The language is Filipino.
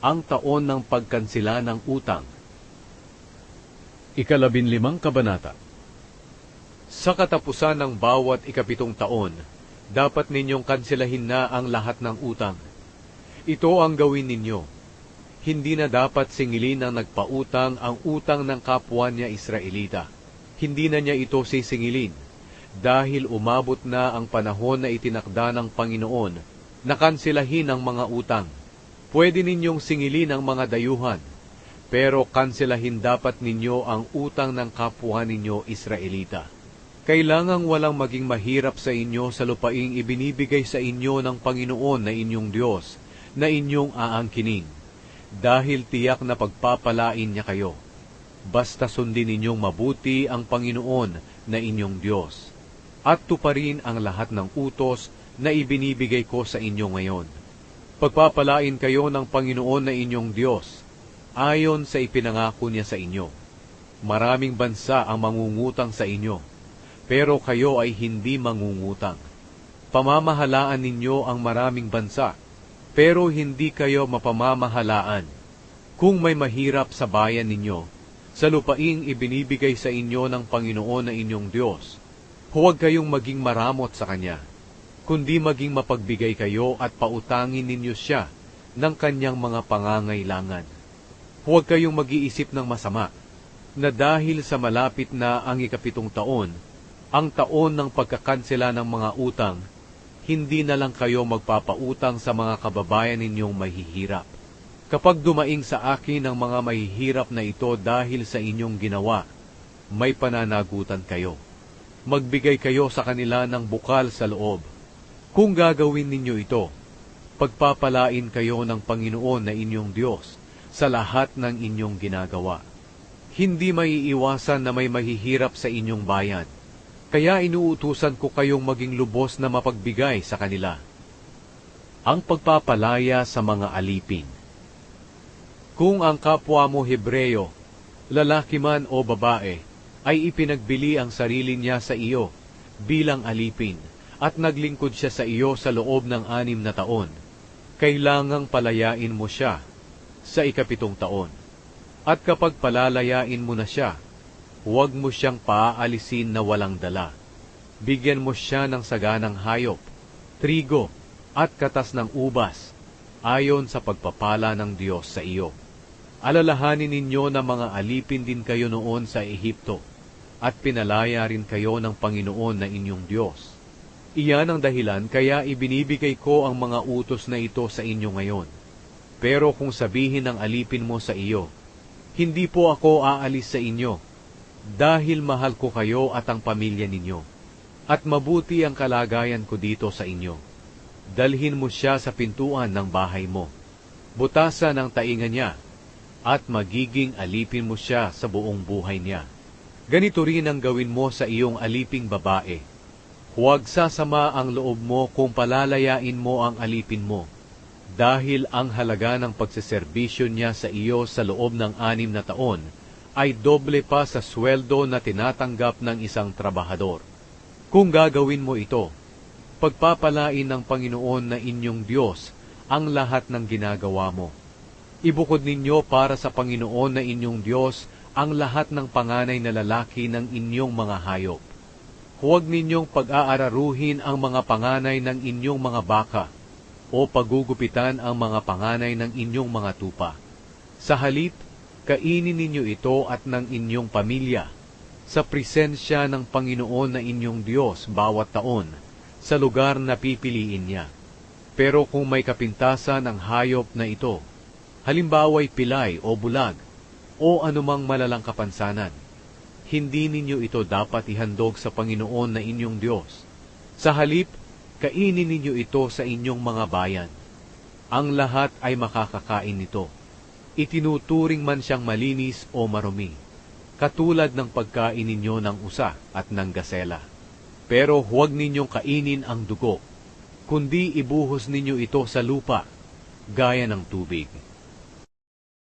ang taon ng pagkansela ng utang. 15 Kabanata. Sa katapusan ng bawat 7 taon, dapat ninyong kanselahin na ang lahat ng utang. Ito ang gawin ninyo. Hindi na dapat singilin ng nagpautang ang utang ng kapwa niya Israelita. Hindi na niya ito sisingilin, dahil umabot na ang panahon na itinakda ng Panginoon na kanselahin ang mga utang. Pwede ninyong singilin ang mga dayuhan, pero kanselahin dapat ninyo ang utang ng kapwa ninyo Israelita. Kailangang walang maging mahirap sa inyo sa lupaing ibinibigay sa inyo ng Panginoon na inyong Diyos, na inyong aangkinin, dahil tiyak na pagpapalain niya kayo. Basta sundin ninyong mabuti ang Panginoon na inyong Diyos, at tuparin ang lahat ng utos na ibinibigay ko sa inyo ngayon. Pagpapalain kayo ng Panginoon na inyong Diyos, ayon sa ipinangako niya sa inyo. Maraming bansa ang mangungutang sa inyo, pero kayo ay hindi mangungutang. Pamamahalaan ninyo ang maraming bansa, pero hindi kayo mapamamahalaan. Kung may mahirap sa bayan ninyo, sa lupaing ibinibigay sa inyo ng Panginoon na inyong Diyos, huwag kayong maging maramot sa Kanya, kundi maging mapagbigay kayo at pautangin ninyo siya ng Kanyang mga pangangailangan. Huwag kayong mag-iisip ng masama, na dahil sa malapit na ang 7 taon, ang taon ng pagkakansela ng mga utang, hindi na lang kayo magpapautang sa mga kababayan ninyong mahihirap. Kapag dumaing sa akin ang mga mahihirap na ito dahil sa inyong ginawa, may pananagutan kayo. Magbigay kayo sa kanila ng bukal sa loob. Kung gagawin ninyo ito, pagpapalain kayo ng Panginoon na inyong Diyos sa lahat ng inyong ginagawa. Hindi maiiwasan na may mahihirap sa inyong bayan, kaya inuutusan ko kayong maging lubos na mapagbigay sa kanila. Ang pagpapalaya sa mga alipin. Kung ang kapwa mo Hebreyo, lalaki man o babae, ay ipinagbili ang sarili niya sa iyo bilang alipin, at naglingkod siya sa iyo sa loob ng 6 na taon, kailangang palayain mo siya sa 7 taon. At kapag palalayain mo na siya, huwag mo siyang paaalisin na walang dala. Bigyan mo siya ng saganang hayop, trigo, at katas ng ubas, ayon sa pagpapala ng Diyos sa iyo. Alalahanin ninyo na mga alipin din kayo noon sa Ehipto, at pinalaya rin kayo ng Panginoon na inyong Diyos. Iyan ang dahilan kaya ibinibigay ko ang mga utos na ito sa inyo ngayon. Pero kung sabihin ng alipin mo sa iyo, hindi po ako aalis sa inyo, dahil mahal ko kayo at ang pamilya ninyo, at mabuti ang kalagayan ko dito sa inyo. Dalhin mo siya sa pintuan ng bahay mo, butasan ang tainga niya, at magiging alipin mo siya sa buong buhay niya. Ganito rin ang gawin mo sa iyong aliping babae. Huwag sasama ang loob mo kung palalayain mo ang alipin mo, dahil ang halaga ng pagseserbisyo niya sa iyo sa loob ng 6 na taon ay doble pa sa sweldo na tinatanggap ng isang trabahador. Kung gagawin mo ito, pagpapalain ng Panginoon na inyong Diyos ang lahat ng ginagawa mo. Ibukod ninyo para sa Panginoon na inyong Diyos ang lahat ng panganay na lalaki ng inyong mga hayop. Huwag ninyong pag-aararuhin ang mga panganay ng inyong mga baka, o pagugupitan ang mga panganay ng inyong mga tupa. Sa halip, kainin ninyo ito at ng inyong pamilya, sa presensya ng Panginoon na inyong Diyos bawat taon, sa lugar na pipiliin niya. Pero kung may kapintasan ang hayop na ito, halimbawa'y pilay o bulag, o anumang malalang kapansanan, hindi ninyo ito dapat ihandog sa Panginoon na inyong Diyos. Sa halip, kainin ninyo ito sa inyong mga bayan. Ang lahat ay makakakain nito. Itinuturing man siyang malinis o marumi, katulad ng pagkain ninyo ng usa at ng gasela. Pero huwag ninyong kainin ang dugo, kundi ibuhos ninyo ito sa lupa, gaya ng tubig.